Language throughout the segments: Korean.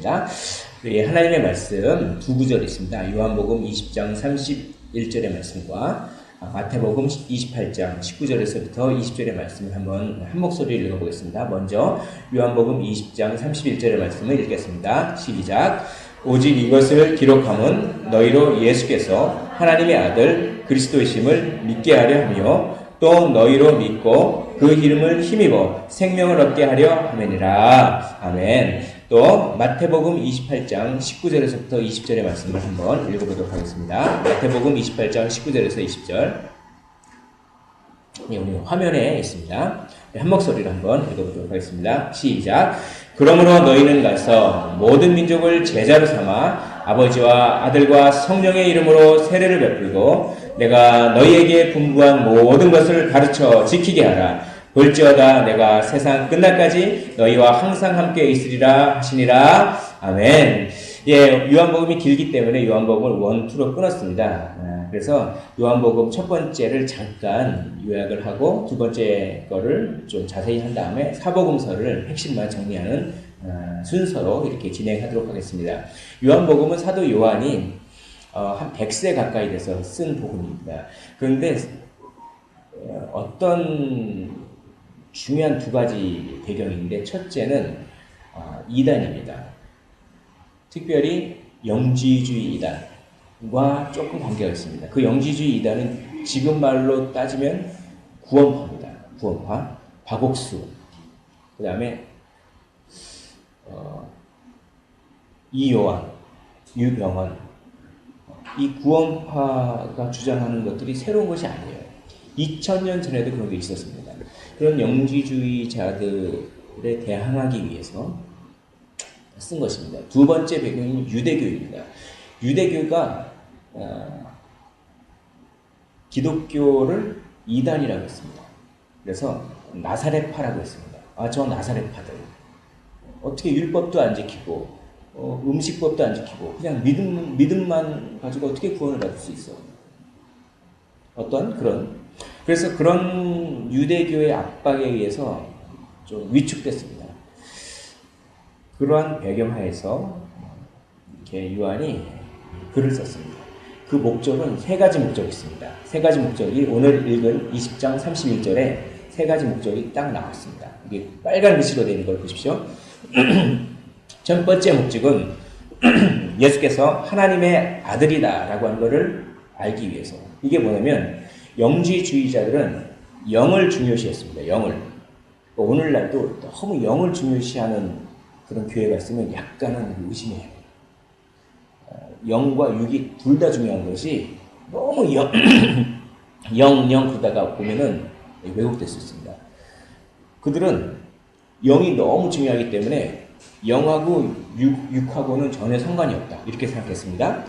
하겠습니다. 하나님의 말씀 두 구절 있습니다. 요한복음 20장 31절의 말씀과 마태복음 28장 19절에서부터 20절의 말씀을 한번 한 목소리를 읽어보겠습니다. 먼저 요한복음 20장 31절의 말씀을 읽겠습니다. 시작. 오직 이것을 기록함은 너희로 예수께서 하나님의 아들 그리스도이심을 믿게 하려 하며 또 너희로 믿고 그 이름을 힘입어 생명을 얻게 하려 함이니라. 아멘. 또 마태복음 28장 19절에서부터 20절의 말씀을 한번 읽어보도록 하겠습니다. 마태복음 28장 19절에서 20절. 우리 화면에 있습니다. 한 목소리로 한번 읽어보도록 하겠습니다. 시작. 그러므로 너희는 가서 모든 민족을 제자로 삼아 아버지와 아들과 성령의 이름으로 세례를 베풀고 내가 너희에게 분부한 모든 것을 가르쳐 지키게 하라. 볼지어다 내가 세상 끝날까지 너희와 항상 함께 있으리라 하시니라. 아멘. 예, 요한복음이 길기 때문에 요한복음을 1, 2로 끊었습니다. 그래서 요한복음 첫 번째를 잠깐 요약을 하고 두 번째 거를 좀 자세히 한 다음에 사복음서를 핵심만 정리하는 순서로 이렇게 진행하도록 하겠습니다. 요한복음은 사도 요한이 한 100세 가까이 돼서 쓴 복음입니다. 그런데 어떤 중요한 두 가지 배경인데 첫째는 이단입니다. 특별히 영지주의 이단과 조금 관계가 있습니다. 그 영지주의 이단은 지금 말로 따지면 구원파입니다. 구원파, 박옥수, 그 다음에 이요한, 유병헌. 이 구원파가 주장하는 것들이 새로운 것이 아니에요. 2000년 전에도 그런 게 있었습니다. 그런 영지주의자들에 대항하기 위해서 쓴 것입니다. 두 번째 배경은 유대교입니다. 유대교가 기독교를 이단이라고 했습니다. 그래서 나사렛파라고 했습니다. 저 나사렛파들 어떻게 율법도 안 지키고 음식법도 안 지키고 그냥 믿음만 가지고 어떻게 구원을 받을 수 있어? 어떤 그래서 그런 유대교의 압박에 의해서 좀 위축됐습니다. 그러한 배경하에서 이렇게 요한이 글을 썼습니다. 그 목적은 세 가지 목적이 있습니다. 세 가지 목적이 오늘 읽은 20장 31절에 세 가지 목적이 딱 나왔습니다. 이게 빨간 글씨로 되어 있는 걸 보십시오. 첫 번째 목적은 예수께서 하나님의 아들이다라고 하는 것을 알기 위해서. 이게 뭐냐면 영지주의자들은 영을 중요시했습니다. 영을. 오늘날도 너무 영을 중요시하는 그런 교회가 있으면 약간은 의심해요. 영과 육이 둘 다 중요한 것이 너무 영 그러다가 보면은 왜곡될 수 있습니다. 그들은 영이 너무 중요하기 때문에 영하고 육하고는 전혀 상관이 없다. 이렇게 생각했습니다.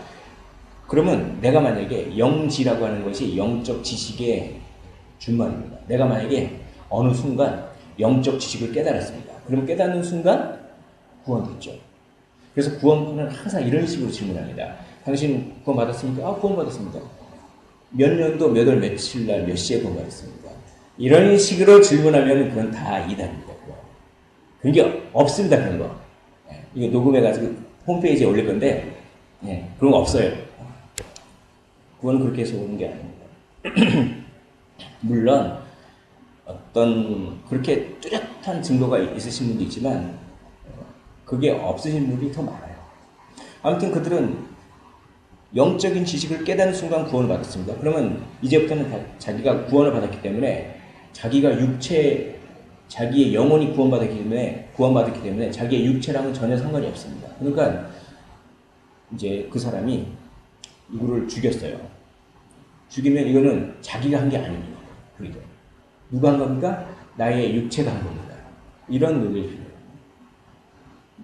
그러면 내가 만약에 영지라고 하는 것이 영적 지식의 준말입니다. 내가 만약에 어느 순간 영적 지식을 깨달았습니다. 그러면 깨닫는 순간 구원됐죠. 그래서 구원은 항상 이런 식으로 질문합니다. 당신 구원 받았습니까? 구원 받았습니다. 몇 년도 몇 월 며칠 날 몇 시에 구원 받았습니다. 이런 식으로 질문하면 그건 다 이단입니다. 그런 게 없습니다. 그런 거. 이거 녹음해가지고 홈페이지에 올릴 건데 그런 거 없어요. 구원은 그렇게 해서 오는 게 아닙니다. 물론 어떤 그렇게 뚜렷한 증거가 있으신 분도 있지만 그게 없으신 분이 더 많아요. 아무튼 그들은 영적인 지식을 깨닫는 순간 구원을 받았습니다. 그러면 이제부터는 자기가 구원을 받았기 때문에 자기가 자기의 영혼이 구원받았기 때문에 자기의 육체랑은 전혀 상관이 없습니다. 그러니까 이제 그 사람이 누구를 죽였어요. 죽이면 이거는 자기가 한 게 아닙니다. 그러죠. 누가 한 겁니까? 나의 육체가 한 겁니다. 이런 논리를 필요해요.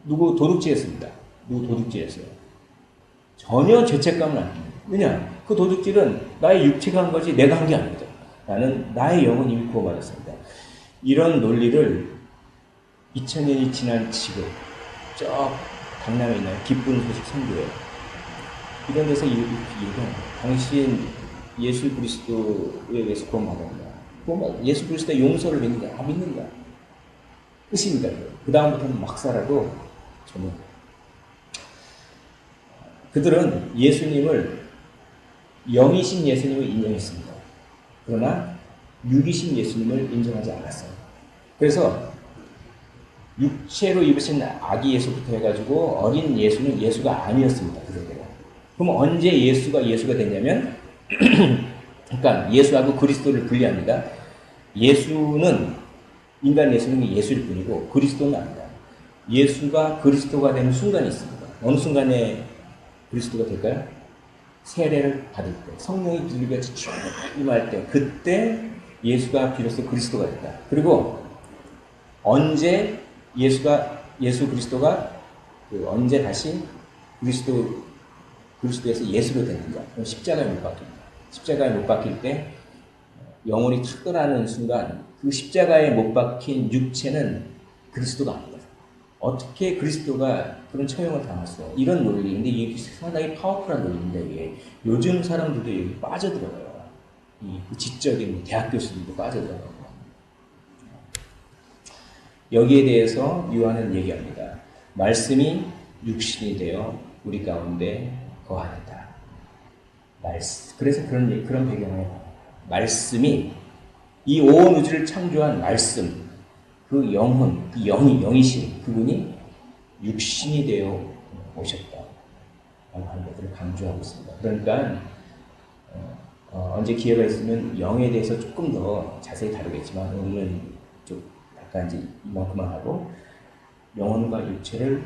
누구 도둑질했습니다. 누구 도둑질했어요. 전혀 죄책감은 안 듭니다. 왜냐? 그 도둑질은 나의 육체가 한 거지 내가 한 게 아닙니다. 나의 영은 이미 구원받았습니다. 이런 논리를 2000년이 지난 지금 저 강남에 있는 기쁜 소식 선교회 이런 데서 이런 당신 예수 그리스도에 의해서 구원받았다. 예수 그리스도의 용서를 믿는다. 믿는다. 끝입니다. 그 다음부터는 막 살아도 저는 그들은 예수님을 영이신 예수님을 인정했습니다. 그러나 육이신 예수님을 인정하지 않았어요. 그래서 육체로 입으신 아기 예수부터 해가지고 어린 예수는 예수가 아니었습니다. 그들에게는. 그럼 언제 예수가 됐냐면 그러니까 예수하고 그리스도를 분리합니다. 인간 예수는 예수일 뿐이고 그리스도는 아니다. 예수가 그리스도가 되는 순간이 있습니다. 어느 순간에 그리스도가 될까요? 세례를 받을 때, 성령이 비둘기같이 쭉 임할 때, 그때 예수가 비로소 그리스도가 됐다. 그리고 언제 예수 그리스도가 언제 다시 그리스도에서 예수로 되는가? 십자가에 못 박힙니다. 십자가에 못 박힐 때 영혼이 탁 떠나는 순간 그 십자가에 못 박힌 육체는 그리스도가 아니다. 어떻게 그리스도가 그런 처형을 당했어? 이런 논리인데 이게 상당히 파워풀한 논리인데 이게 요즘 사람들도 여기 빠져들어요. 그 지적인 대학 교수들도 빠져들어요. 여기에 대해서 요한은 얘기합니다. 말씀이 육신이 되어 우리 가운데 거하였다. 그래서 그런 배경에 말씀이 이 온 우주를 창조한 말씀, 그 영혼, 그 영이신 그분이 육신이 되어 오셨다. 라고 하는 것들을 강조하고 있습니다. 그러니까 언제 기회가 있으면 영에 대해서 조금 더 자세히 다루겠지만 오늘은 좀 약간 이제 이만큼만 하고 영혼과 육체를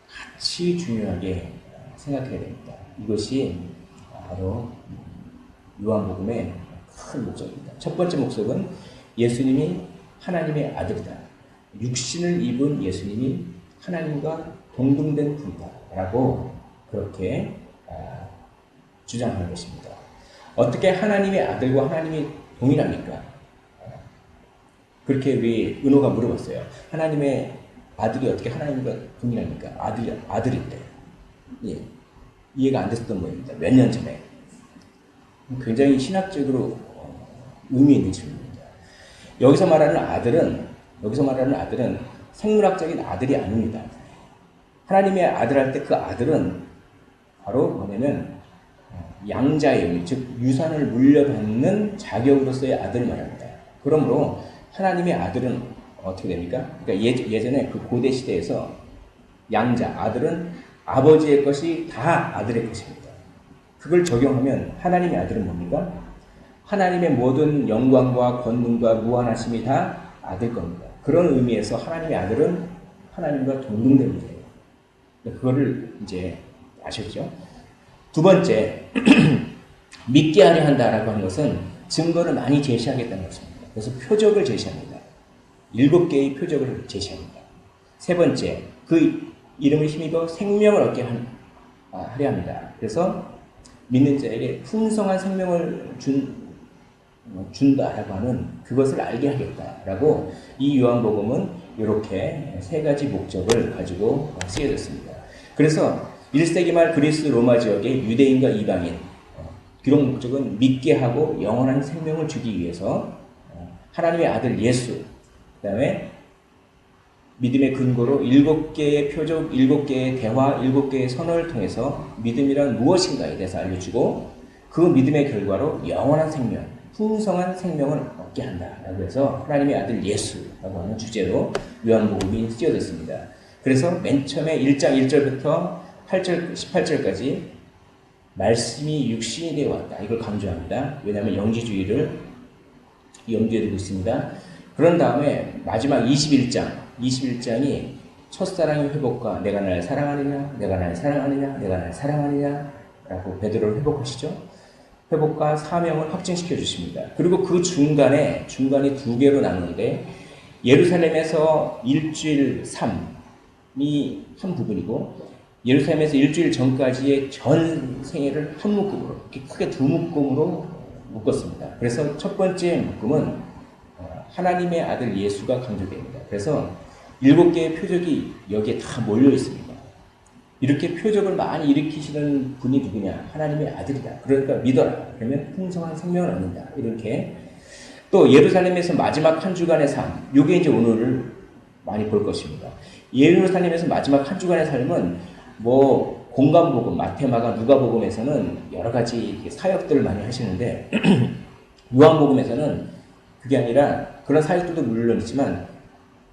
같이 중요하게 생각해야 됩니다. 이것이 바로 요한복음의 큰 목적입니다. 첫 번째 목적은 예수님이 하나님의 아들이다. 육신을 입은 예수님이 하나님과 동등된 분이다. 라고 그렇게 주장하는 것입니다. 어떻게 하나님의 아들과 하나님이 동일합니까? 그렇게 우리 은호가 물어봤어요. 하나님의 아들이 어떻게 하나님과 동일합니까? 아들인데. 예. 이해가 안 됐었던 모양입니다. 몇 년 전에. 굉장히 신학적으로 의미 있는 질문입니다. 여기서 말하는 아들은 생물학적인 아들이 아닙니다. 하나님의 아들 할 때 그 아들은 바로 뭐냐면 양자의 의미, 즉 유산을 물려받는 자격으로서의 아들을 말합니다. 그러므로 하나님의 아들은 어떻게 됩니까? 그러니까 예전에 그 고대 시대에서 양자, 아들은 아버지의 것이 다 아들의 것입니다. 그걸 적용하면 하나님의 아들은 뭡니까? 하나님의 모든 영광과 권능과 무한하심이 다 아들 겁니다. 그런 의미에서 하나님의 아들은 하나님과 동등된 분이에요. 그거를 이제 아셨죠? 두 번째, 믿게 하려 한다라고 하는 것은 증거를 많이 제시하겠다는 것입니다. 그래서 표적을 제시합니다. 7개의 표적을 제시합니다. 세 번째, 그 이름을 힘입어 생명을 얻게 하려 합니다. 그래서 믿는 자에게 풍성한 생명을 준다라고 하는 그것을 알게 하겠다라고 이 요한복음은 이렇게 세 가지 목적을 가지고 쓰여졌습니다. 그래서 1세기 말 그리스 로마 지역의 유대인과 이방인 기록 목적은 믿게 하고 영원한 생명을 주기 위해서 하나님의 아들 예수, 그 다음에 믿음의 근거로 7개의 표적, 7개의 대화, 7개의 선언을 통해서 믿음이란 무엇인가에 대해서 알려주고 그 믿음의 결과로 영원한 생명, 풍성한 생명을 얻게 한다라고 해서 하나님의 아들 예수라고 하는 주제로 요한복음이 쓰여졌습니다. 그래서 맨 처음에 1장 1절부터 8절, 18절까지 말씀이 육신이 되어 왔다. 이걸 강조합니다. 왜냐하면 영지주의를 염두에 두고 있습니다. 그런 다음에 마지막 21장이 첫사랑의 회복과 내가 날 사랑하느냐, 내가 날 사랑하느냐, 내가 날 사랑하느냐 라고 베드로를 회복하시죠. 회복과 사명을 확증시켜 주십니다. 그리고 그 중간이 2개로 나누는데 예루살렘에서 일주일 3이 한 부분이고 예루살렘에서 일주일 전까지의 전 생애를 한 묶음으로 이렇게 크게 두 묶음으로 묶었습니다. 그래서 첫 번째 묶음은 하나님의 아들 예수가 강조됩니다. 그래서 7개의 표적이 여기에 다 몰려 있습니다. 이렇게 표적을 많이 일으키시는 분이 누구냐? 하나님의 아들이다. 그러니까 믿어라. 그러면 풍성한 생명을 얻는다. 이렇게 또 예루살렘에서 마지막 한 주간의 삶, 이게 이제 오늘을 많이 볼 것입니다. 예루살렘에서 마지막 한 주간의 삶은 뭐 공간복음, 마태마가, 누가복음에서는 여러 가지 사역들을 많이 하시는데 요한복음에서는 그게 아니라 그런 사역들도 물론 있지만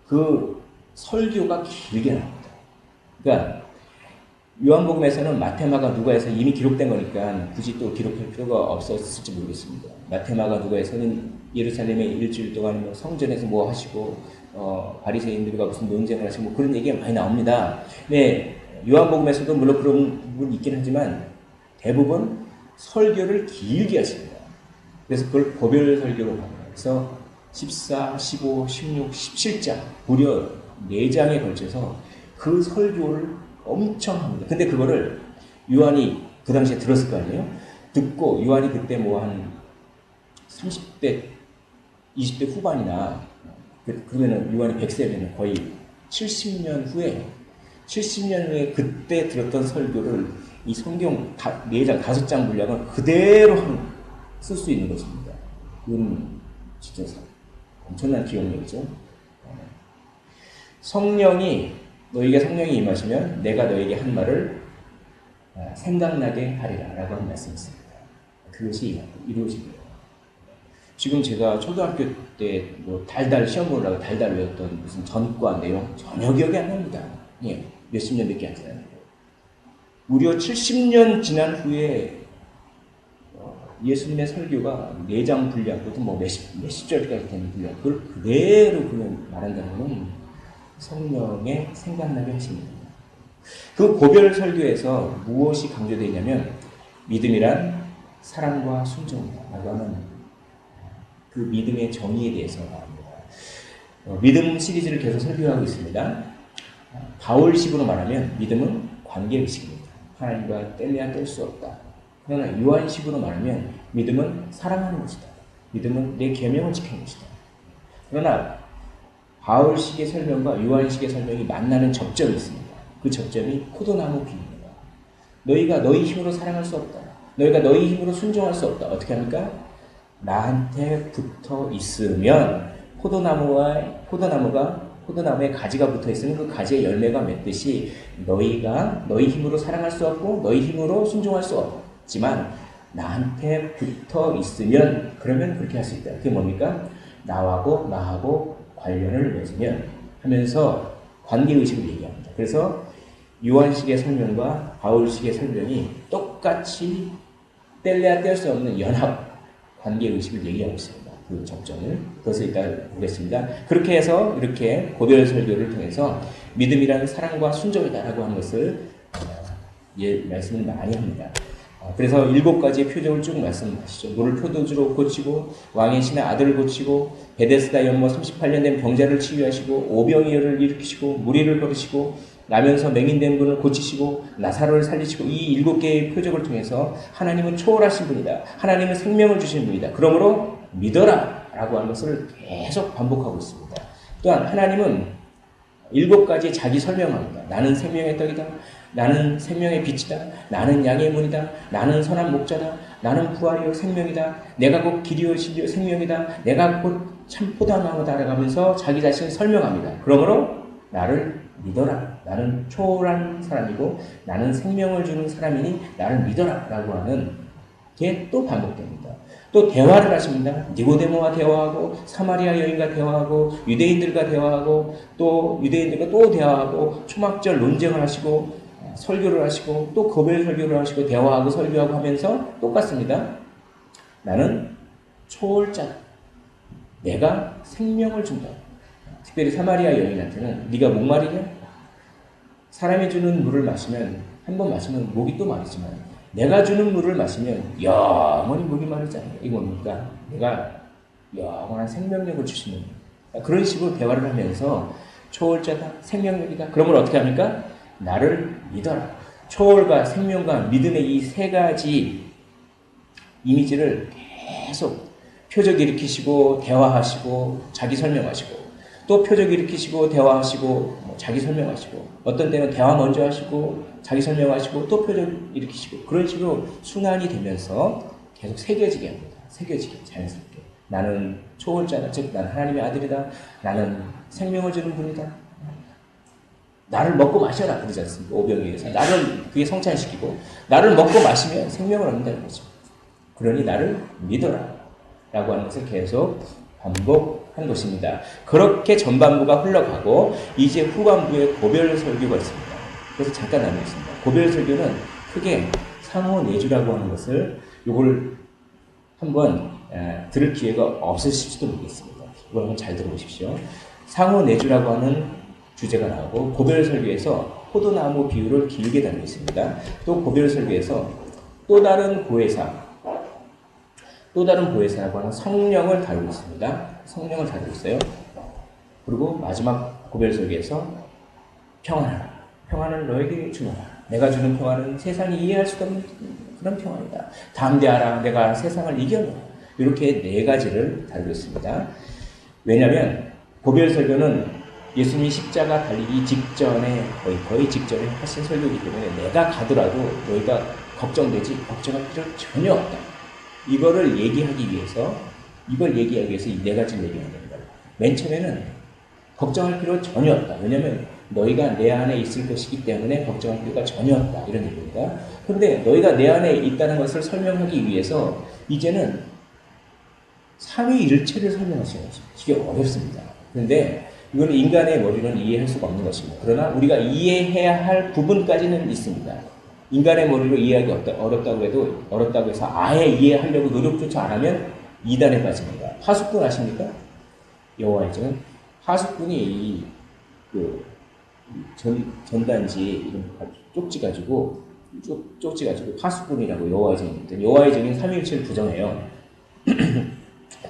그 설교가 길게 나옵니다. 그러니까 요한복음에서는 마태마가, 누가에서 이미 기록된 거니까 굳이 또 기록할 필요가 없었을지 모르겠습니다. 마태마가, 누가에서는 예루살렘에 일주일 동안 뭐 성전에서 뭐 하시고 바리새인들과 무슨 논쟁을 하시고 뭐 그런 얘기가 많이 나옵니다. 네, 요한복음에서도 물론 그런 부분이 있긴 하지만 대부분 설교를 길게 하십니다. 그래서 그걸 고별 설교로 합니다. 그래서 14, 15, 16, 17장 무려 4장에 걸쳐서 그 설교를 엄청 합니다. 근데 그거를 요한이 그 당시에 들었을 거 아니에요? 듣고 요한이 그때 뭐 한 30대, 20대 후반이나 그러면은 요한이 100세면은 거의 70년 후에 그때 들었던 설교를 이 성경 4장, 5장 분량을 그대로 쓸 수 있는 것입니다. 그건 진짜 엄청난 기억력이죠. 너희가 성령이 임하시면 내가 너에게 한 말을 생각나게 하리라 라고 하는 말씀이 있습니다. 그것이 이루어집니다. 지금 제가 초등학교 때 뭐 달달 시험 보려고 달달 외웠던 무슨 전과 내용 전혀 기억이 안 납니다. 예, 몇십 년밖에 안 지나요. 무려 70년 지난 후에 예수님의 설교가 4장 분량, 그것도 뭐 몇십 절까지 되는 분량, 그걸 그대로 그냥 말한다는 건 성령의 생각나게 하십니다. 그 고별 설교에서 무엇이 강조되어 있냐면 믿음이란 사랑과 순종이라고 하는 그 믿음의 정의에 대해서 말합니다. 믿음 시리즈를 계속 설교하고 있습니다. 바울식으로 말하면 믿음은 관계의식입니다. 하나님과 뗄래야 뗄 수 없다. 그러나 요한식으로 말하면 믿음은 사랑하는 것이다. 믿음은 내 계명을 지키는 것이다. 그러나 바울식의 설명과 요한식의 설명이 만나는 접점이 있습니다. 그 접점이 포도나무 비유입니다. 너희가 너희 힘으로 사랑할 수 없다. 너희가 너희 힘으로 순종할 수 없다. 어떻게 합니까? 나한테 붙어 있으면 포도나무에 가지가 붙어 있으면 그 가지에 열매가 맺듯이 너희가 너희 힘으로 사랑할 수 없고 너희 힘으로 순종할 수 없지만 나한테 붙어 있으면 그러면 그렇게 할 수 있다. 그게 뭡니까? 나하고 관련을 맺으면 하면서 관계의식을 얘기합니다. 그래서 요한식의 설명과 바울식의 설명이 똑같이 뗄래야 뗄 수 없는 연합 관계의식을 얘기하고 있습니다. 그 접점을. 그것을 이따 보겠습니다. 그렇게 해서 이렇게 고별 설교를 통해서 믿음이라는 사랑과 순종이다라고 하는 것을 말씀을 많이 합니다. 그래서 7가지의 표적을 쭉 말씀하시죠. 물을 포도주로 고치고 왕의 신의 아들을 고치고 베데스다 연못 38년 된 병자를 치유하시고 오병이어를 일으키시고 무리를 걸으시고 나면서 맹인된 분을 고치시고 나사로를 살리시고 이 7개의 표적을 통해서 하나님은 초월하신 분이다. 하나님은 생명을 주신 분이다. 그러므로 믿어라 라고 하는 것을 계속 반복하고 있습니다. 또한 하나님은 7가지 자기 설명합니다. 나는 생명의 떡이다. 나는 생명의 빛이다. 나는 양의 문이다. 나는 선한 목자다. 나는 부활이요 생명이다. 내가 곧 길이요 진리요 생명이다. 내가 곧 참 포도나무다 라면서 자기 자신을 설명합니다. 그러므로 나를 믿어라. 나는 초월한 사람이고 나는 생명을 주는 사람이니 나를 믿어라 라고 하는 게 또 반복됩니다. 또 대화를 하십니다. 니고데모와 대화하고 사마리아 여인과 대화하고 유대인들과 대화하고 또 유대인들과 또 대화하고 초막절 논쟁을 하시고 설교를 하시고 또 고별 설교를 하시고 대화하고 설교하고 하면서 똑같습니다. 나는 초월자다. 내가 생명을 준다. 특별히 사마리아 여인한테는 네가 목마르냐? 사람이 주는 물을 마시면 한 번 마시면 목이 또 마르지만 내가 주는 물을 마시면 영원히 목이 마르지 않아요. 이거 뭡니까? 내가 영원한 생명력을 주시는 그런 식으로 대화를 하면서 초월자다, 생명력이다. 그러면 어떻게 합니까? 나를 믿어라. 초월과 생명과 믿음의 이 3가지 이미지를 계속 표적 일으키시고 대화하시고 자기 설명하시고 또 표적 일으키시고 대화하시고 자기 설명하시고 어떤 때는 대화 먼저 하시고 자기 설명하시고 또 표적 일으키시고 그런 식으로 순환이 되면서 계속 새겨지게 합니다. 새겨지게 자연스럽게. 나는 초월자다. 즉 난 하나님의 아들이다. 나는 생명을 주는 분이다. 나를 먹고 마셔라 그러지 않습니까? 오병이어에서 나를 그게 성찬시키고 나를 먹고 마시면 생명을 얻는다는 거죠. 그러니 나를 믿어라 라고 하는 것을 계속 반복한 것입니다. 그렇게 전반부가 흘러가고 이제 후반부에 고별 설교가 있습니다. 그래서 잠깐 나누겠습니다. 고별 설교는 크게 상호내주라고 하는 것을 요걸 한번 들을 기회가 없으실지도 모르겠습니다. 이걸 한번 잘 들어보십시오. 상호내주라고 하는 주제가 나오고 고별 설교에서 포도나무 비유를 길게 다루고 있습니다. 또 고별 설교에서 또 다른 보혜사라고 하는 성령을 다루고 있습니다. 성령을 다루고 있어요. 그리고 마지막 고별 설교에서 평안하라. 평안을 너에게 주노라. 내가 주는 평안은 세상이 이해할 수 없는 그런 평안이다. 담대하라. 내가 세상을 이겨노라. 이렇게 네 가지를 다루고 있습니다. 왜냐하면 고별 설교는 예수님이 십자가 달리기 직전에 거의 직전에 하신 설교이기 때문에 내가 가더라도 너희가 걱정할 필요 전혀 없다. 이걸 얘기하기 위해서 이 네 가지를 얘기하는 겁니다. 맨 처음에는 걱정할 필요 전혀 없다. 왜냐하면 너희가 내 안에 있을 것이기 때문에 걱정할 필요가 전혀 없다. 이런 얘기입니다. 그런데 너희가 내 안에 있다는 것을 설명하기 위해서 이제는 삼위일체를 설명하시는 거죠. 이게 어렵습니다. 그런데 이거는 인간의 머리는 이해할 수가 없는 것입니다. 그러나 우리가 이해해야 할 부분까지는 있습니다. 인간의 머리로 이해하기 어렵다고 해서 아예 이해하려고 노력조차 안 하면 이단에 빠집니다. 하수꾼 아십니까? 여호와의 증은 하수꾼이 전단지 이런 쪽지 가지고 하수꾼이라고 여호와의 증입니다. 여호와의 증인 삼위일체를 부정해요.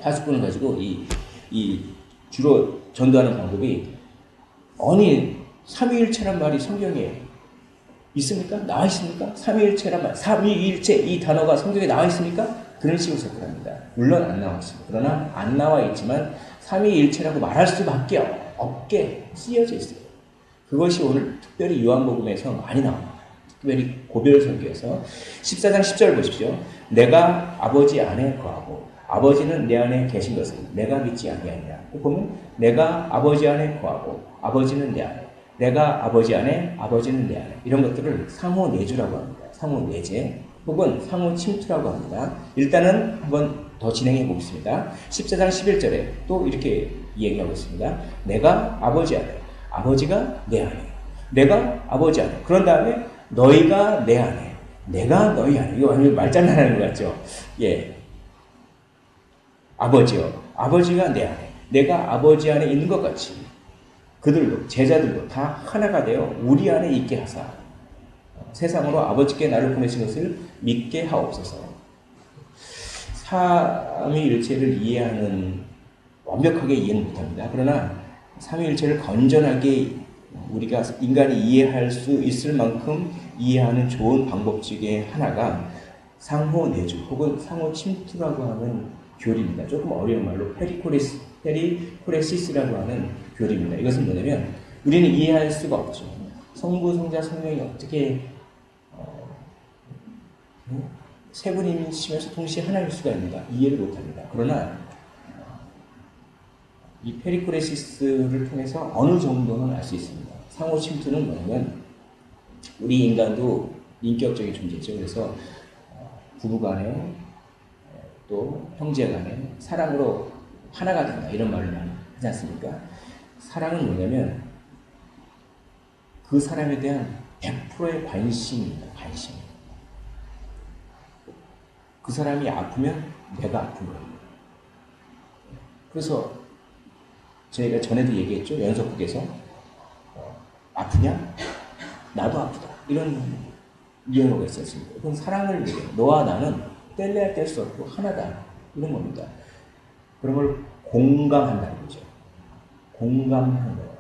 하수꾼을 가지고 이 주로 전도하는 방법이 아니 삼위일체란 말이 성경에 있습니까? 나와 있습니까? 삼위일체란 말, 삼위일체 이 단어가 성경에 나와 있습니까? 그런 식으로 접근합니다. 물론 안 나와 있습니다. 그러나 안 나와 있지만 삼위일체라고 말할 수밖에 없게 쓰여져 있어요. 그것이 오늘 특별히 요한복음에서 많이 나옵니다. 특별히 고별 설교에서 14장 10절 보십시오. 내가 아버지 안에 거하고 아버지는 내 안에 계신 것을 내가 믿지 아니하느냐. 보면 내가 아버지 안에 거하고 아버지는 내 안에, 내가 아버지 안에 아버지는 내 안에, 이런 것들을 상호내주라고 합니다. 상호내재 혹은 상호침투라고 합니다. 일단은 한번 더 진행해 보겠습니다. 14장 11절에 또 이렇게 얘기하고 있습니다. 내가 아버지 안에, 아버지가 내 안에, 내가 아버지 안에, 그런 다음에 너희가 내 안에, 내가 너희 안에. 이거 완전 말장난하는 것 같죠? 예. 아버지요. 아버지가 내 안에, 내가 아버지 안에 있는 것 같이 그들도, 제자들도 다 하나가 되어 우리 안에 있게 하사 세상으로 아버지께 나를 보내신 것을 믿게 하옵소서. 삼위일체를 완벽하게 이해는 못합니다. 그러나 삼위일체를 건전하게 우리가 인간이 이해할 수 있을 만큼 이해하는 좋은 방법 중에 하나가 상호내주 혹은 상호침투라고 하는 교리입니다. 조금 어려운 말로 페리코레시스라고 하는 교리입니다. 이것은 뭐냐면 우리는 이해할 수가 없죠. 성부, 성자, 성령이 어떻게 세 분이시면서 동시에 하나일 수가 있는가 이해를 못합니다. 그러나 이 페리코레시스를 통해서 어느 정도는 알 수 있습니다. 상호침투는 뭐냐면 우리 인간도 인격적인 존재죠. 그래서 부부간에 또 형제간에 사랑으로 하나가 된다 이런 말을 많이 하지 않습니까? 사랑은 뭐냐면 그 사람에 대한 100%의 관심입니다. 관심. 그 사람이 아프면 내가 아픈 거예요. 그래서 저희가 전에도 얘기했죠. 연속극에서 아프냐? 나도 아프다. 이런 유행어가 있었습니다. 그건 사랑을 얘기해요. 너와 나는 뗄래야 뗄 수 없고 하나다. 이런 겁니다. 그런 걸 공감한다는 거죠. 공감하는 거예요.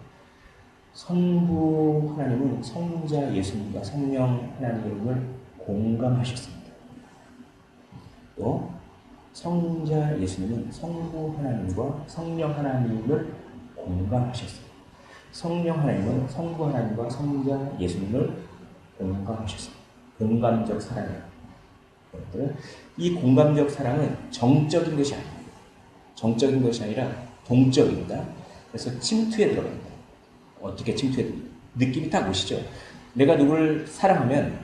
성부 하나님은 성자 예수님과 성령 하나님을 공감하셨습니다. 또 성자 예수님은 성부 하나님과 성령 하나님을 공감하셨습니다. 성령 하나님은 성부 하나님과 성자 예수님을 공감하셨습니다. 공감적 사랑이에요. 이 공감적 사랑은 정적인 것이 아닙니다. 정적인 것이 아니라 동적입니다. 그래서 침투에 들어갑니다. 어떻게 침투에 들어갑니다. 느낌이 딱 오시죠? 내가 누구를 사랑하면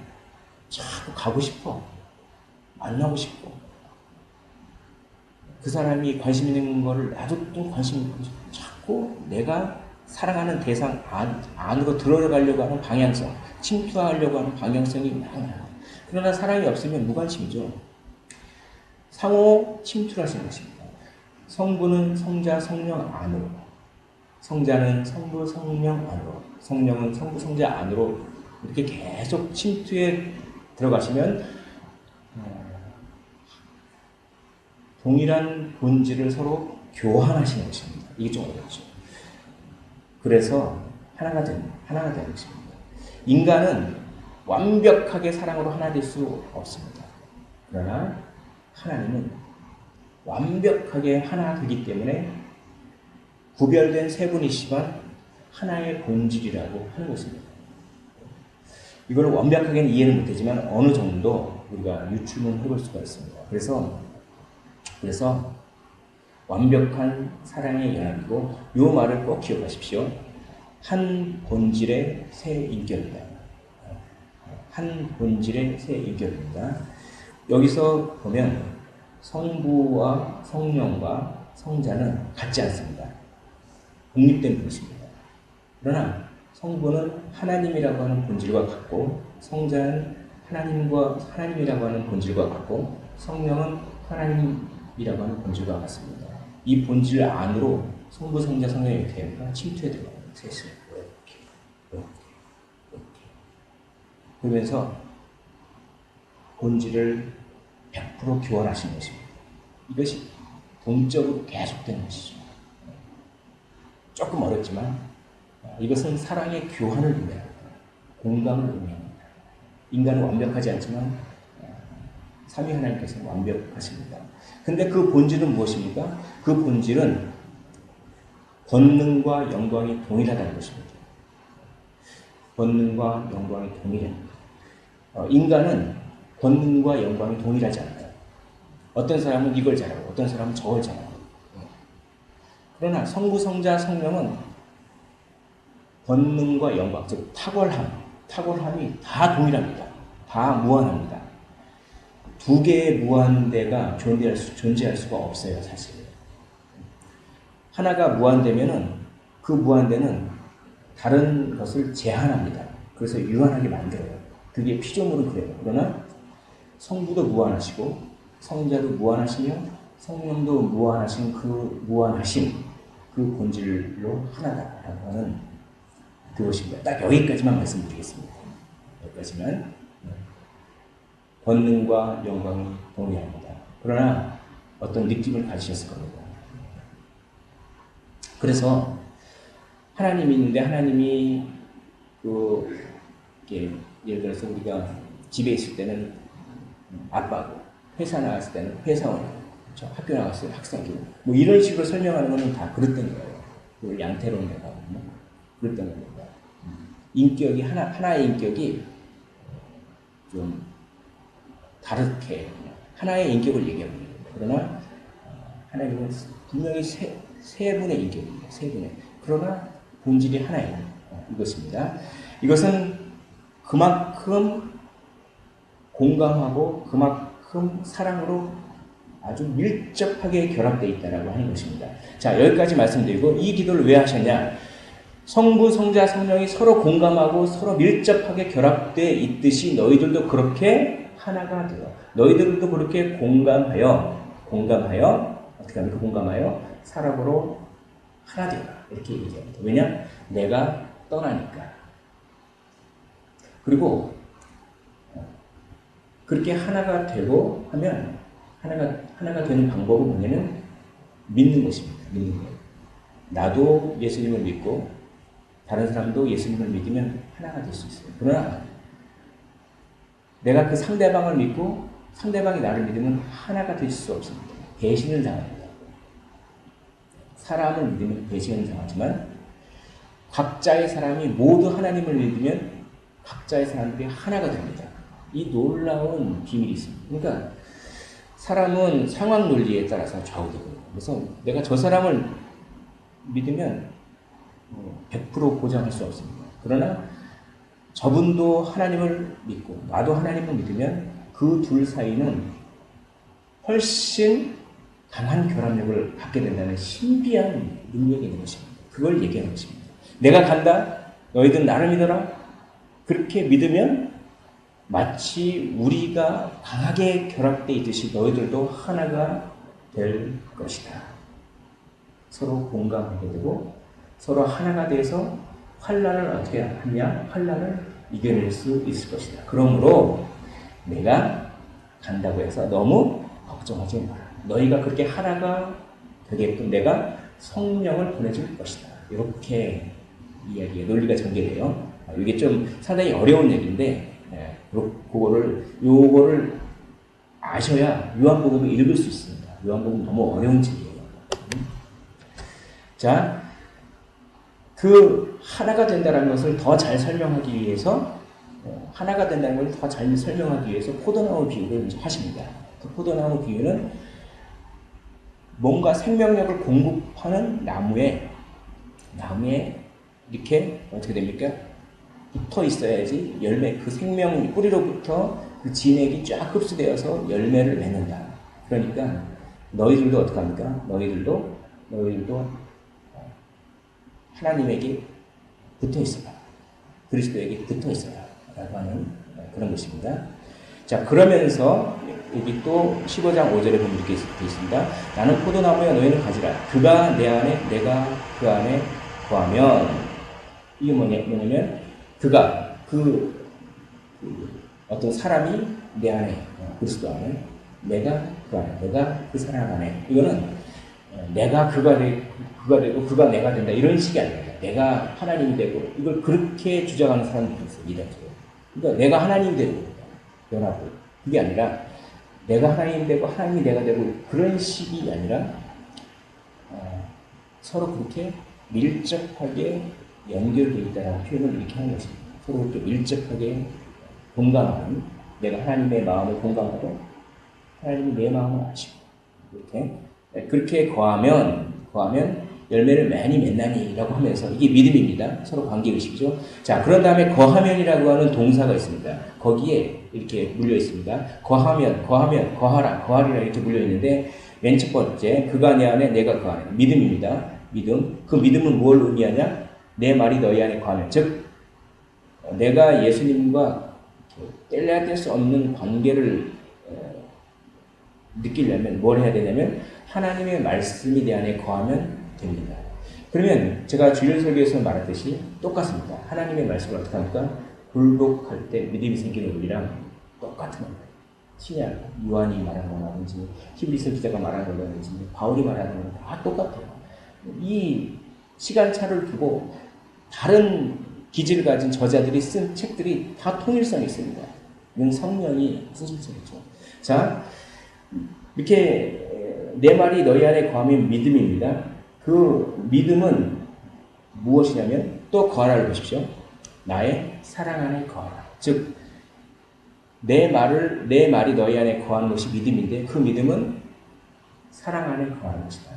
자꾸 가고 싶어. 만나고 싶고. 그 사람이 관심 있는 거를 나도 또 관심 있고 자꾸 내가 사랑하는 대상 안으로 들어가려고 하는 방향성, 침투하려고 하는 방향성이 많아요. 그러나 사랑이 없으면 무관심이죠. 상호 침투를 하시는 것입니다. 성부는 성자, 성령 안으로, 성자는 성부, 성령 안으로, 성령은 성부, 성자 안으로 이렇게 계속 침투에 들어가시면 동일한 본질을 서로 교환하시는 것입니다. 이게 좀 어렵죠. 그래서 하나가 되는 것입니다. 인간은 완벽하게 사랑으로 하나 될 수 없습니다. 그러나 하나님은 완벽하게 하나 되기 때문에 구별된 세 분이시지만 하나의 본질이라고 하는 것입니다. 이거를 완벽하게는 이해는 못하지만 어느 정도 우리가 유추는 해볼 수가 있습니다. 그래서 완벽한 사랑의 연합이고 이 말을 꼭 기억하십시오. 한 본질의 세 인격이다. 한 본질의 세 인격입니다. 여기서 보면 성부와 성령과 성자는 같지 않습니다. 독립된 분이십니다. 그러나 성부는 하나님이라고 하는 본질과 같고 성자는 하나님이라고 하는 본질과 같고 성령은 하나님이라고 하는 본질과 같습니다. 이 본질 안으로 성부, 성자, 성령이 이렇게 침투해 들어가요. 셋이 이렇게 그러면서 본질을 100% 교환하시는 것입니다. 이것이 동적으로 계속되는 것이죠. 조금 어렵지만 이것은 사랑의 교환을 의미합니다. 공감을 의미합니다. 인간은 완벽하지 않지만 삼위 하나님께서는 완벽하십니다. 근데 그 본질은 무엇입니까? 그 본질은 권능과 영광이 동일하다는 것입니다. 권능과 영광이 동일합니다. 인간은 권능과 영광이 동일하지 않아요. 어떤 사람은 이걸 잘하고 어떤 사람은 저걸 잘하고. 그러나 성부, 성자, 성령은 권능과 영광, 즉 탁월함이 다 동일합니다. 다 무한합니다. 두 개의 무한대가 존재할 수가 없어요, 사실. 하나가 무한되면은 그 무한대는 다른 것을 제한합니다. 그래서 유한하게 만들어요. 그게 피조물은 그래요. 그러나 성부도 무한하시고 성자도 무한하시며 성령도 무한하신 그 무한하심, 그 본질로 하나다라고 하는 그것입니다. 딱 여기까지만 말씀드리겠습니다. 여기까지만. 권능과 영광이 동일합니다. 그러나 어떤 느낌을 가지셨을 겁니다. 그래서 하나님이 있는데 하나님이 예를 들어서 우리가 집에 있을 때는 아빠고 회사 나갔을 때는 회사원이고 그렇죠? 학교 나갔을 때 학생이고 뭐 이런 식으로 설명하는 것은 다 그랬던 거예요. 그걸 양태론이라고 하거든요. 그랬던 겁니다. 인격이 하나의 인격이 좀 다르게 하나의 인격을 얘기합니다. 그러나 하나님은 분명히 세 분의 인격입니다. 세 분의. 그러나 본질이 하나예요. 이것입니다. 이것은 그만큼 공감하고 그만큼 사랑으로 아주 밀접하게 결합되어 있다고 하는 것입니다. 자, 여기까지 말씀드리고 이 기도를 왜 하셨냐? 성부, 성자, 성령이 서로 공감하고 서로 밀접하게 결합되어 있듯이 너희들도 그렇게 하나가 되어 너희들도 그렇게 공감하여 어떻게 합니까? 공감하여 사랑으로 하나 되어라 이렇게 얘기합니다. 왜냐? 내가 떠나니까. 그리고 그렇게 하나가 되고 하면 하나가 되는 방법은 뭐냐면 믿는 것입니다. 믿는 것. 나도 예수님을 믿고 다른 사람도 예수님을 믿으면 하나가 될 수 있어요. 그러나 내가 그 상대방을 믿고 상대방이 나를 믿으면 하나가 될 수 없습니다. 배신을 당합니다. 사람을 믿으면 배신을 당하지만 각자의 사람이 모두 하나님을 믿으면 각자의 사람들이 하나가 됩니다. 이 놀라운 비밀이 있습니다. 그러니까 사람은 상황 논리에 따라서 좌우되거든요. 그래서 내가 저 사람을 믿으면 100% 보장할 수 없습니다. 그러나 저분도 하나님을 믿고 나도 하나님을 믿으면 그 둘 사이는 훨씬 강한 결합력을 갖게 된다는 신비한 능력이 있는 것입니다. 그걸 얘기하는 것입니다. 내가 간다. 너희들 나를 믿어라. 그렇게 믿으면 마치 우리가 강하게 결합되어 있듯이 너희들도 하나가 될 것이다. 서로 공감하게 되고 서로 하나가 돼서 환난을 어떻게 하냐? 환난을 이겨낼 수 있을 것이다. 그러므로 내가 간다고 해서 너무 걱정하지 마라. 너희가 그렇게 하나가 되게끔 내가 성령을 보내줄 것이다. 이렇게 이야기의 논리가 전개돼요. 이게 좀 상당히 어려운 얘기인데 요거를 아셔야 요한복음을 읽을 수 있습니다. 요한복음 너무 어려운 책이에요. 자, 그 하나가 된다는 것을 더 잘 설명하기 위해서 하나가 된다는 걸 더 잘 설명하기 위해서 포도나무 비유를 이제 하십니다. 그 포도나무 비유는 뭔가 생명력을 공급하는 나무에 이렇게 어떻게 됩니까? 붙어 있어야지 열매, 그 생명 뿌리로부터 그 진액이 쫙 흡수되어서 열매를 맺는다. 그러니까 너희들도 어떻게 합니까? 너희들도 하나님에게 붙어 있어라. 그리스도에게 붙어 있어라. 라고 하는 그런 것입니다. 자, 그러면서 여기 또 15장 5절에 보면 이렇게 되어 있습니다. 나는 포도나무야 너희는 가지라. 그가 내 안에 내가 그 안에 거하면 이게 뭐냐면 그가 어떤 사람이 내 안에 그리스도 안에 내가 그 안에 내가 그 사람 안에 이거는 내가 그가 되고 그가 내가 된다 이런 식이 아니라 내가 하나님이 되고 이걸 그렇게 주장하는 사람들이 있어요. 이단적으로. 그러니까 내가 하나님이 되고 연합을 그게 아니라 내가 하나님이 되고 하나님이 내가 되고 그런 식이 아니라 서로 그렇게 밀접하게 연결되어 있다는 표현을 이렇게 하는 것입니다. 서로 그렇게 밀접하게 공감하는 내가 하나님의 마음을 공감하고 하나님이 내 마음을 아시고 이렇게 그렇게 거하면 열매를 많이 맺나니라고 하면서 이게 믿음입니다. 서로 관계의식이죠. 자, 그런 다음에 거하면이라고 하는 동사가 있습니다. 거기에 이렇게 물려 있습니다. 거하라, 거하리라 이렇게 물려 있는데 맨 첫 번째 그가 내 안에 내가 그 안에 믿음입니다. 믿음. 그 믿음은 뭘 의미하냐? 내 말이 너희 안에 거하면 즉 내가 예수님과 뗄래야 뗄 수 없는 관계를 느끼려면 뭘 해야 되냐면 하나님의 말씀이 내 안에 거하면 됩니다. 그러면 제가 주일 설교에서 말했듯이 똑같습니다. 하나님의 말씀을 어떻게 합니까? 굴복할 때 믿음이 생기는 우리랑 똑같은 겁니다. 신약 요한이 말한 거라든지 히브리서 기자가 말한 거라든지 바울이 말하는 건 다 똑같아요. 이 시간차를 두고 다른 기질을 가진 저자들이 쓴 책들이 다 통일성이 있습니다. 이건 성령이 순수성이죠. 자, 이렇게 내 말이 너희 안에 거하면 믿음입니다. 그 믿음은 무엇이냐면 또 거하라를 보십시오. 나의 사랑 안에 거하라. 즉 내 말이 너희 안에 거하는 것이 믿음인데 그 믿음은 사랑 안에 거하는 것이다.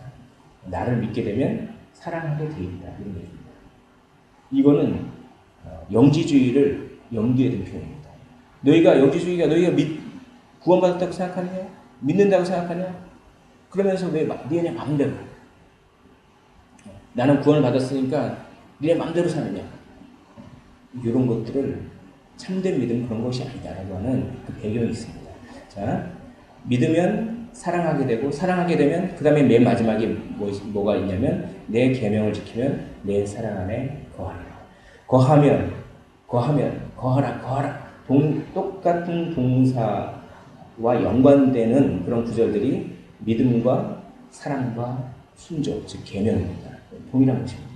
나를 믿게 되면 사랑하게 되어 있다. 이런 얘기입니다. 이거는 영지주의를 염두에 둔 표현입니다. 너희가 구원받았다고 생각하느냐? 믿는다고 생각하냐? 그러면서 왜 니네 마음대로 나는 구원을 받았으니까 니네 마음대로 사느냐? 이런 것들을 참된 믿음은 그런 것이 아니다라고 하는 그 배경이 있습니다. 자, 믿으면 사랑하게 되고 사랑하게 되면 그 다음에 맨 마지막에 뭐가 있냐면 내 계명을 지키면 내 사랑 안에 거하리라. 거하라. 똑같은 동사와 연관되는 그런 구절들이 믿음과 사랑과 순종, 즉 계명입니다. 동일한 것입니다.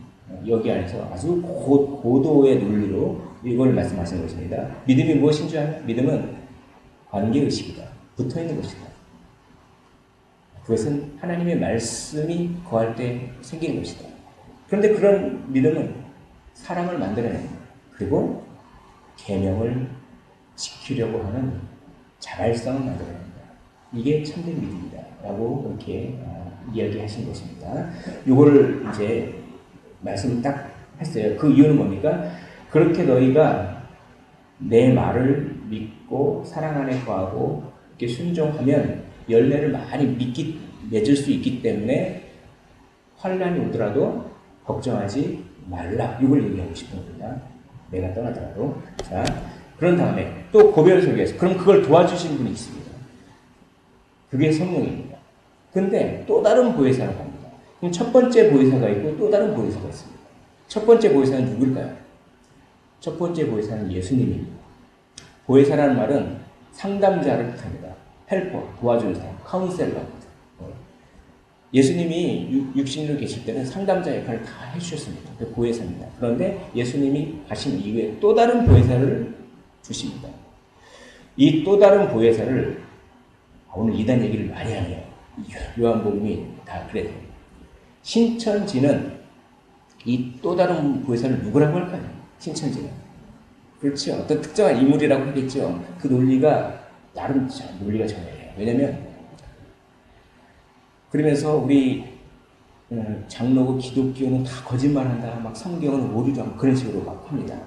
여기 안에서 아주 고도의 논리로 이걸 말씀하시는 것입니다. 믿음이 무엇인 줄 아냐? 믿음은 관계의식이다. 붙어있는 것이다. 그것은 하나님의 말씀이 거할 때 생기는 것이다. 그런데 그런 믿음은 사랑을 만들어냅니다. 그리고 계명을 지키려고 하는 자발성을 만들어냅니다. 이게 참된 믿음이다. 라고 이렇게 이야기하신 것입니다. 이거를 이제 말씀을 딱 했어요. 그 이유는 뭡니까? 그렇게 너희가 내 말을 믿고 사랑 안에 거하고 이렇게 순종하면 열매를 많이 맺을 수 있기 때문에 환난이 오더라도 걱정하지 말라. 이걸 얘기하고 싶은 겁니다. 내가 떠나더라도. 자, 그런 다음에 또 고별 설교에서 그럼 그걸 도와주시는 분이 있습니다. 그게 성령입니다. 근데 또 다른 보혜사라고 합니다. 그럼 첫 번째 보혜사가 있고 또 다른 보혜사가 있습니다. 첫 번째 보혜사는 누굴까요? 첫 번째 보혜사는 예수님입니다. 보혜사라는 말은 상담자를 뜻합니다. 헬퍼, 도와주는 사람, 카운셀러입니다. 예수님이 육신으로 계실 때는 상담자 역할을 다 해주셨습니다. 그 보혜사입니다. 그런데 예수님이 가신 이후에 또 다른 보혜사를 주십니다. 이 또 다른 보혜사를 오늘 이단 얘기를 많이 하네요. 요한복음이 다 그래요. 신천지는 이 또 다른 보혜사를 누구라고 할까요? 신천지는. 그렇죠. 어떤 특정한 인물이라고 하겠죠. 그 논리가 나름 논리가 정해요. 왜냐면 그러면서 우리 장로고 기독교는 다 거짓말한다. 막 성경은 오류다. 그런 식으로 막 합니다.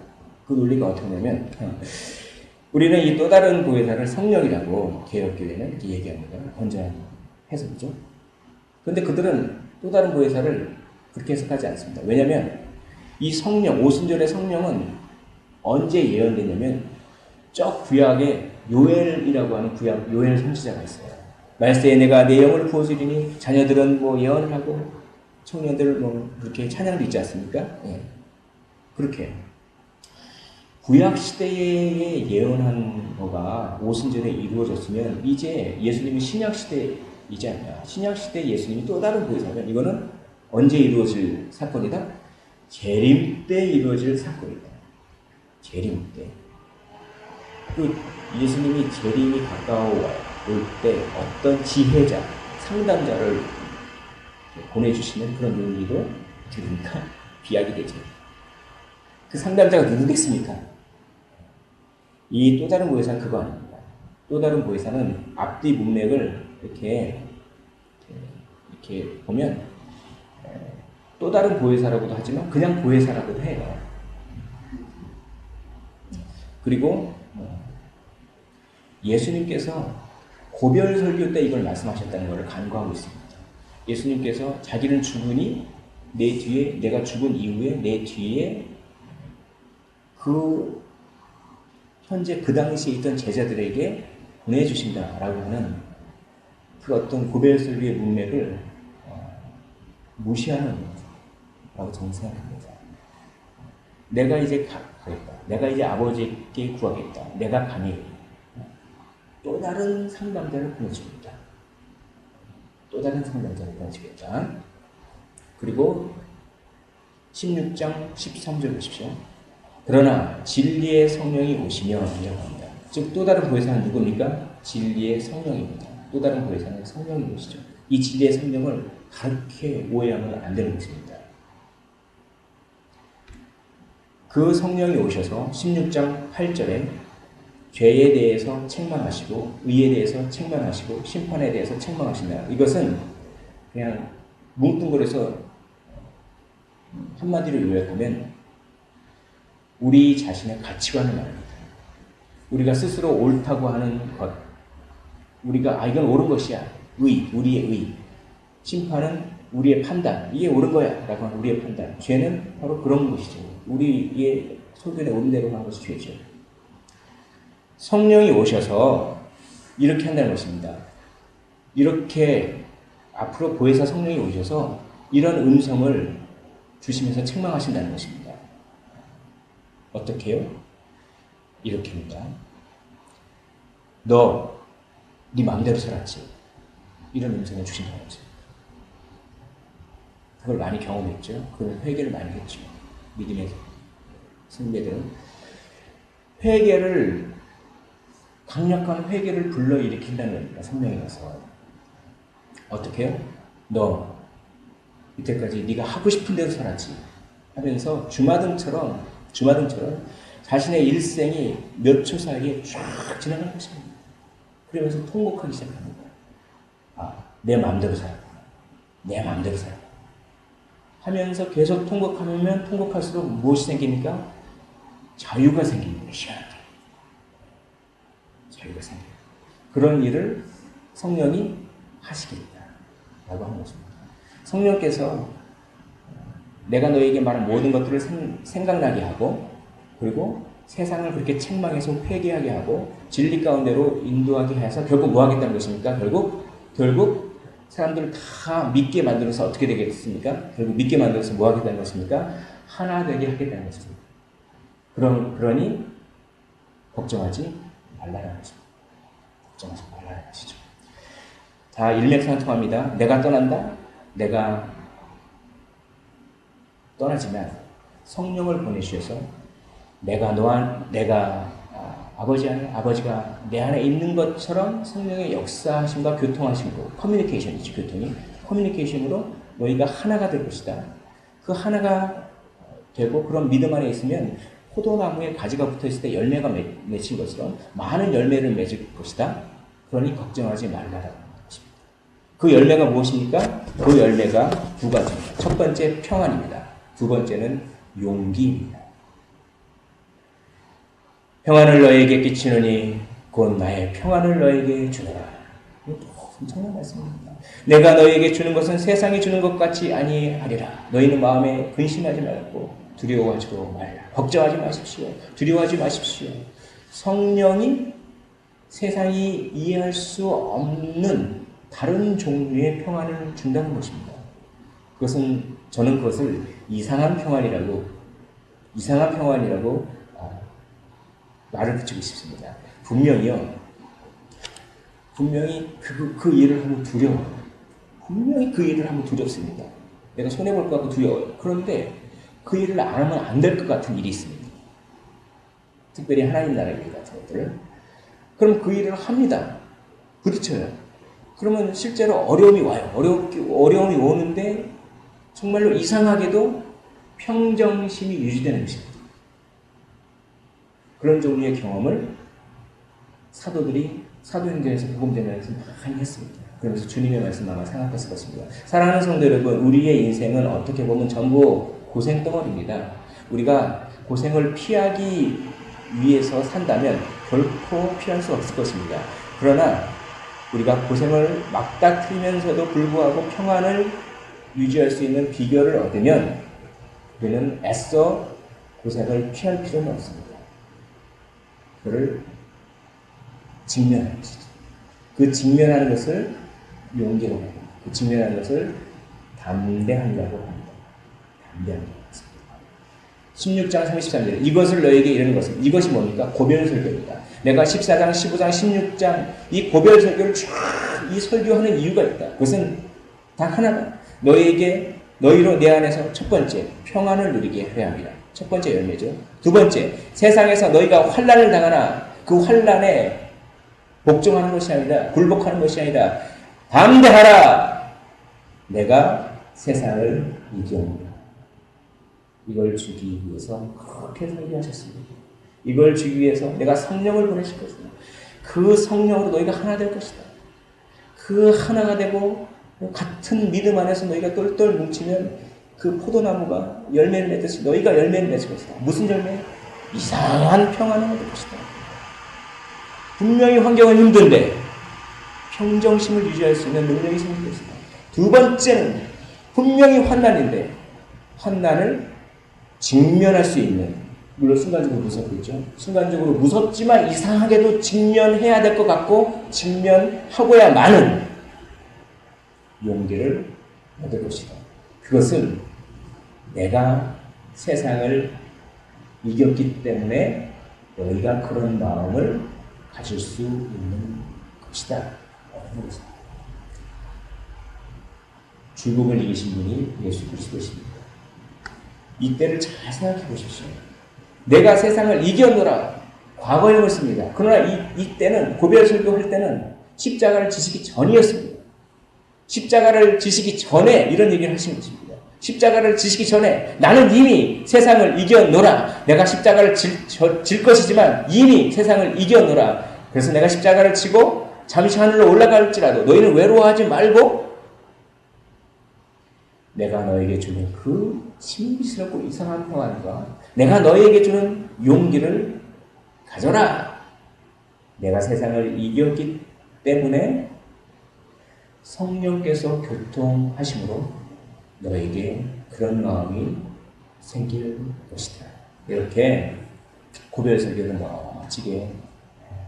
그 논리가 어떻게 하냐면 우리는 이 또 다른 보혜사를 성령이라고 개혁교회는 이렇게 얘기합니다. 건전한 해석이죠. 근데 그들은 또 다른 보혜사를 그렇게 해석하지 않습니다. 왜냐하면 이 성령, 오순절의 성령은 언제 예언되냐면 저 구약에 요엘이라고 하는 구약 요엘 선지자가 있어요. 말세에 내가 내 영을 부어주리니 자녀들은 뭐 예언을 하고 청년들 뭐 그렇게 찬양도 있지 않습니까? 예. 그렇게 구약 시대에 예언한 거가 오순절에 이루어졌으면 이제 예수님이 신약 시대이지 않냐? 신약 시대 예수님이 또 다른 보혜사면 이거는 언제 이루어질 사건이다? 재림 때 이루어질 사건이다. 재림 때. 그 예수님이 재림이 가까워 올 때 어떤 지혜자, 상담자를 보내주시는 그런 논리로 들으니까 비약이 되죠. 그 상담자가 누구겠습니까? 이 또 다른 보혜사는 그거 아닙니다. 또 다른 보혜사는 앞뒤 문맥을 이렇게 보면 또 다른 보혜사라고도 하지만 그냥 보혜사라고도 해요. 그리고 예수님께서 고별 설교 때 이걸 말씀하셨다는 것을 간구하고 있습니다. 예수님께서 자기는 죽으니 내 뒤에 내가 죽은 이후에 내 뒤에 그 현재 그 당시에 있던 제자들에게 보내주신다라고 하는 그 어떤 고별 설교의 문맥을 무시하는 거라고 저는 생각합니다. 내가 이제 가겠다. 내가 이제 아버지께 구하겠다. 내가 가니 또 다른 상담자를 보내줍니다. 또 다른 상담자를 보내주겠다. 그리고 16장 13절 보십시오. 그러나 진리의 성령이 오시면 이라고 합니다. 즉 또 다른 보혜사는 누굽니까? 진리의 성령입니다. 또 다른 보혜사는 성령이 오시죠. 이 진리의 성령을 그렇게 오해하면 안 되는 것입니다. 그 성령이 오셔서 16장 8절에 죄에 대해서 책망하시고 의에 대해서 책망하시고 심판에 대해서 책망하신다. 이것은 그냥 뭉뚱그려서 한마디로 요약하면 우리 자신의 가치관을 말합니다. 우리가 스스로 옳다고 하는 것, 우리가 이건 옳은 것이야. 우리의 의. 심판은 우리의 판단. 이게 옳은 거야. 라고 하는 우리의 판단. 죄는 바로 그런 것이죠. 우리의 소견에 옳은 대로 하는 것이 죄죠. 성령이 오셔서 이렇게 한다는 것입니다. 이렇게 앞으로 보혜사 성령이 오셔서 이런 음성을 주시면서 책망하신다는 것입니다. 어떻게 해요? 이렇게 합니다. 너, 네 마음대로 살았지? 이런 음성을 주신다는 거죠. 그걸 많이 경험했죠. 그걸 회개를 많이 했죠. 믿음의 선배들은. 회개를 강력한 회개를 불러일으킨다는 겁니다. 성령이 와서. 어떻게 해요? 너 이때까지 네가 하고 싶은 대로 살았지 하면서 주마등처럼 자신의 일생이 몇 초 사이에 쫙 지나가는 것입니다. 그러면서 통곡하기 시작합니다. 내 마음대로 살았구나. 내 마음대로 살았구나. 하면서 계속 통곡하면 통곡할수록 무엇이 생깁니까? 자유가 생기는 거예요. 희한하게. 자유가 생겨요. 그런 일을 성령이 하시겠다 라고 하는 것입니다. 성령께서 내가 너에게 말한 모든 것들을 생각나게 하고, 그리고 세상을 그렇게 책망해서 회개하게 하고 진리 가운데로 인도하게 해서 결국 뭐 하겠다는 것입니까? 결국 사람들을 다 믿게 만들어서 어떻게 되겠습니까? 결국 믿게 만들어서 뭐 하겠다는 것입니까? 하나 되게 하겠다는 것입니다. 그러니 걱정하지 말라는 것입니다. 걱정하지 말라는 것이죠. 다 일맥상통합니다. 내가 떠난다. 내가 떠나지만 성령을 보내주셔서 아버지가 내 안에 있는 것처럼 성령의 역사하심과 교통하심으로, 커뮤니케이션이지, 커뮤니케이션으로 너희가 하나가 될 것이다. 그 하나가 되고 그런 믿음 안에 있으면 포도나무에 가지가 붙어있을 때 열매가 맺힌 것처럼 많은 열매를 맺을 것이다. 그러니 걱정하지 말라라는 것입니다. 그 열매가 무엇입니까? 그 열매가 두 가지입니다. 첫 번째 평안입니다. 두 번째는 용기입니다. 평안을 너에게 끼치느니 곧 나의 평안을 너에게 주노라. 이거 엄청난 말씀입니다. 내가 너에게 주는 것은 세상이 주는 것 같이 아니하리라. 너희는 마음에 근심하지 말고 두려워하지도 말라. 걱정하지 마십시오. 두려워하지 마십시오. 성령이 세상이 이해할 수 없는 다른 종류의 평안을 준다는 것입니다. 저는 그것을 이상한 평안이라고 말을 붙이고 싶습니다. 분명히 그 일을 하면 두려워요. 분명히 그 일을 하면 두렵습니다. 내가 손해볼 것 같고 두려워요. 그런데 그 일을 안 하면 안 될 것 같은 일이 있습니다. 특별히 하나님 나라 일 같은 것들을. 그럼 그 일을 합니다. 부딪혀요. 그러면 실제로 어려움이 와요. 어려움이 오는데 정말로 이상하게도 평정심이 유지되는 것입니다. 그런 종류의 경험을 사도행전에서 복음전에서 많이 했습니다. 그러면서 주님의 말씀 아마 생각했을 것입니다. 사랑하는 성도 여러분, 우리의 인생은 어떻게 보면 전부 고생덩어리입니다. 우리가 고생을 피하기 위해서 산다면 결코 피할 수 없을 것입니다. 그러나 우리가 고생을 막다트리면서도 불구하고 평안을 유지할 수 있는 비결을 얻으면 우리는 애써 고생을 피할 필요는 없습니다. 그를 직면하는 것이죠. 그 직면하는 것을 용기라고 합니다. 그 직면하는 것을 담대함이라고 합니다. 담대함이라고 합니다. 16장 33절 이것을 너에게 이르는 것은 이것이 뭡니까? 고별설교입니다. 내가 14장, 15장, 16장 이 고별설교를 쫙 이 설교하는 이유가 있다. 그것은 다 하나다. 너희로 내 안에서 첫 번째 평안을 누리게 하려 합니다. 첫 번째 열매죠. 두 번째, 세상에서 너희가 환난을 당하나 그 환난에 복종하는 것이 아니라 굴복하는 것이 아니라 담대하라. 내가 세상을 이기었노라. 이걸 주기 위해서 그렇게 설교하셨습니다. 이걸 주기 위해서 내가 성령을 보내실 것이다. 그 성령으로 너희가 하나 될 것이다. 그 하나가 되고 같은 믿음 안에서 너희가 똘똘 뭉치면 그 포도나무가 열매를 맺듯이 너희가 열매를 맺을 것이다. 무슨 열매? 이상한 평안을 얻을 것이다. 분명히 환경은 힘든데 평정심을 유지할 수 있는 능력이 생길 것이다. 두 번째는 분명히 환난인데 환난을 직면할 수 있는, 물론 순간적으로 무섭겠죠. 순간적으로 무섭지만 이상하게도 직면해야 될 것 같고 직면하고야만은 용기를 얻을 것이다. 그것은 내가 세상을 이겼기 때문에 너희가 그런 마음을 가질 수 있는 것이다. 죽음을 이기신 분이 예수 그리스도십니다. 이때를 잘 생각해 보십시오. 내가 세상을 이겼노라. 과거형을 씁니다. 그러나 이때는 고별 설교할 때는 십자가를 지시기 전이었습니다. 십자가를 지시기 전에 이런 얘기를 하신 것입니다. 십자가를 지시기 전에 나는 이미 세상을 이겨노라. 내가 십자가를 질 것이지만 이미 세상을 이겨노라. 그래서 내가 십자가를 지고 잠시 하늘로 올라갈지라도 너희는 외로워하지 말고 내가 너에게 주는 그 신비스럽고 이상한 평안과 내가 너에게 주는 용기를 가져라. 내가 세상을 이겼기 때문에 성령께서 교통하심으로 너에게 그런 마음이 생길 것이다. 이렇게 고별 설교를 멋지게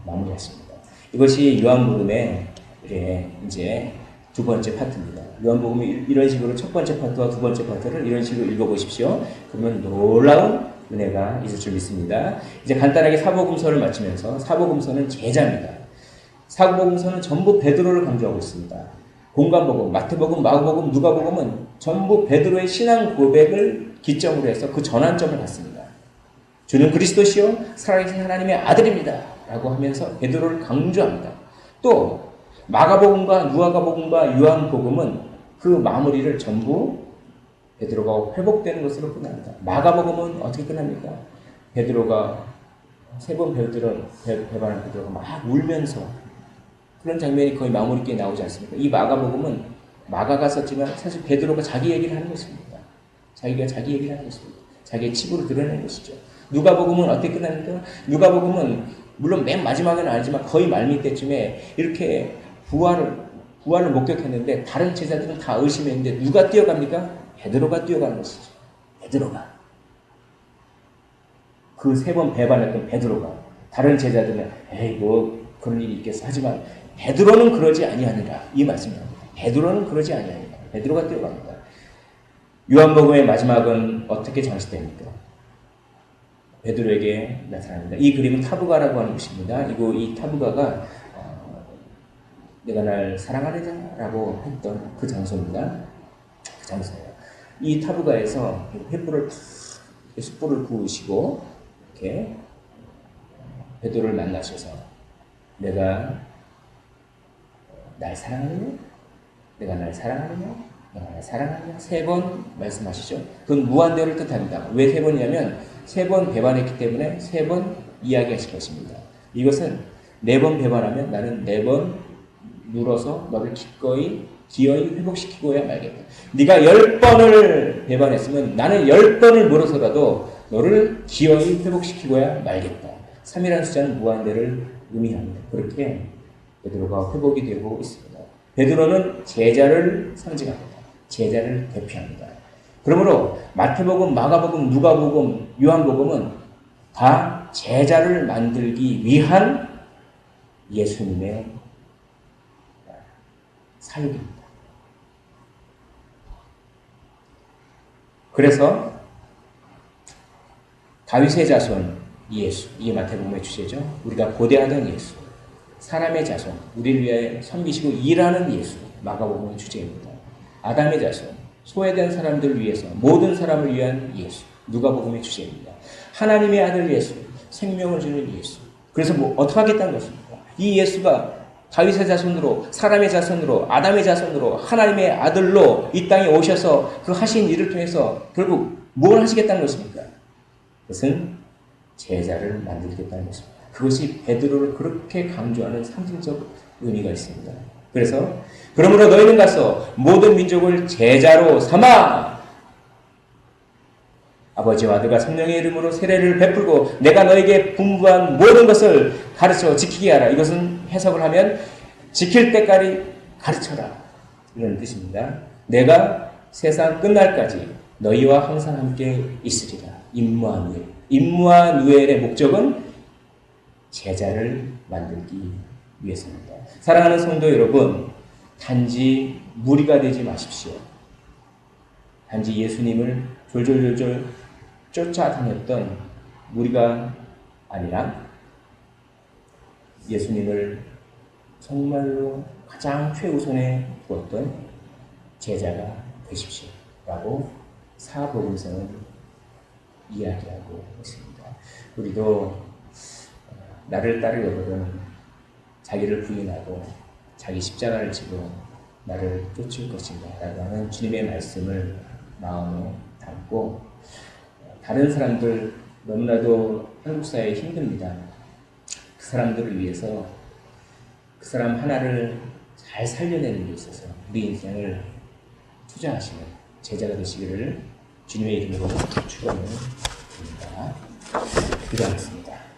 마무리했습니다. 이것이 요한복음의 이제 두 번째 파트입니다. 요한복음이 이런 식으로 첫 번째 파트와 두 번째 파트를 이런 식으로 읽어보십시오. 그러면 놀라운 은혜가 있을 줄 믿습니다. 이제 간단하게 사복음서를 마치면서 사복음서는 제자입니다. 사복음서는 전부 베드로를 강조하고 있습니다. 공관복음, 마태복음, 마가복음, 누가복음은 전부 베드로의 신앙 고백을 기점으로 해서 그 전환점을 갖습니다. 주는 그리스도시요 살아계신 하나님의 아들입니다 라고 하면서 베드로를 강조합니다. 또 마가복음과 누가복음과 요한복음은 그 마무리를 전부 베드로가 회복되는 것으로 끝납니다. 마가복음은 어떻게 끝납니까? 베드로가 세 번 배반한 베드로가 막 울면서 그런 장면이 거의 마무리께 나오지 않습니까? 이 마가복음은 마가가 썼지만 사실 베드로가 자기 얘기를 하는 것입니다. 자기가 자기 얘기를 하는 것입니다. 자기의 치부를 드러내는 것이죠. 누가복음은 어떻게 끝납니까? 누가복음은 물론 맨 마지막은 아니지만 거의 말미 때쯤에 이렇게 부활을 목격했는데 다른 제자들은 다 의심했는데 누가 뛰어갑니까? 베드로가 뛰어가는 것이죠. 베드로가. 그 세 번 배반했던 베드로가. 다른 제자들은 에이 뭐 그런 일이 있겠어. 하지만 베드로는 그러지 아니하니라. 이 말씀입니다. 베드로는 그러지 아니하니라. 베드로가 뛰어갑니다. 요한복음의 마지막은 어떻게 장식됩니까? 베드로에게 나타납니다. 이 그림은 타부가라고 하는 것입니다. 이 타부가가 내가 날 사랑하리라고 했던 그 장소입니다. 그 장소예요. 이 타부가에서 숯불을 구우시고 이렇게 베드로를 만나셔서 내가 날 사랑하느냐? 내가 날 사랑하느냐? 내가 날 사랑하느냐? 3번 말씀하시죠. 그건 무한대를 뜻합니다. 왜 3번이냐면 3번 배반했기 때문에 3번 이야기하실 것입니다. 이것은 4번 배반하면 나는 4번 눌어서 너를 기어이 회복시키고야 말겠다. 네가 10번을 배반했으면 나는 10번을 물어서라도 너를 기어이 회복시키고야 말겠다. 3이라는 숫자는 무한대를 의미합니다. 그렇게 베드로가 회복이 되고 있습니다. 베드로는 제자를 상징합니다. 제자를 대표합니다. 그러므로 마태복음, 마가복음, 누가복음, 요한복음은 다 제자를 만들기 위한 예수님의 사역입니다. 그래서 다윗의 자손 예수, 이게 마태복음의 주제죠. 우리가 고대하던 예수, 사람의 자손, 우리를 위해 섬기시고 일하는 예수, 마가복음의 주제입니다. 아담의 자손, 소외된 사람들을 위해서 모든 사람을 위한 예수, 누가복음의 주제입니다. 하나님의 아들 예수, 생명을 주는 예수. 그래서 어떻게 하겠다는 것입니까? 이 예수가 다윗의 자손으로, 사람의 자손으로, 아담의 자손으로, 하나님의 아들로 이 땅에 오셔서 그 하신 일을 통해서 결국 뭘 하시겠다는 것입니까? 그것은 제자를 만들겠다는 것입니다. 그것이 베드로를 그렇게 강조하는 상징적 의미가 있습니다. 그래서 그러므로 너희는 가서 모든 민족을 제자로 삼아 아버지와 아들과 성령의 이름으로 세례를 베풀고 내가 너에게 분부한 모든 것을 가르쳐 지키게 하라. 이것은 해석을 하면 지킬 때까지 가르쳐라. 이런 뜻입니다. 내가 세상 끝날까지 너희와 항상 함께 있으리라. 임무아누엘의 목적은 제자를 만들기 위해서입니다. 사랑하는 성도 여러분, 단지 무리가 되지 마십시오. 단지 예수님을 졸졸졸졸 쫓아다녔던 무리가 아니라 예수님을 정말로 가장 최우선에 두었던 제자가 되십시오. 라고 사복음서는 이야기하고 있습니다. 우리도 나를 따르려거든 자기를 부인하고 자기 십자가를 지고 나를 쫓을 것인가 라고 하는 주님의 말씀을 마음에 담고 다른 사람들 너무나도 한국 사회에 힘듭니다. 그 사람들을 위해서 그 사람 하나를 잘 살려내는 데 있어서 우리 인생을 투자하시는 제자가 되시기를 주님의 이름으로 축원을 드립니다. 기도하겠습니다.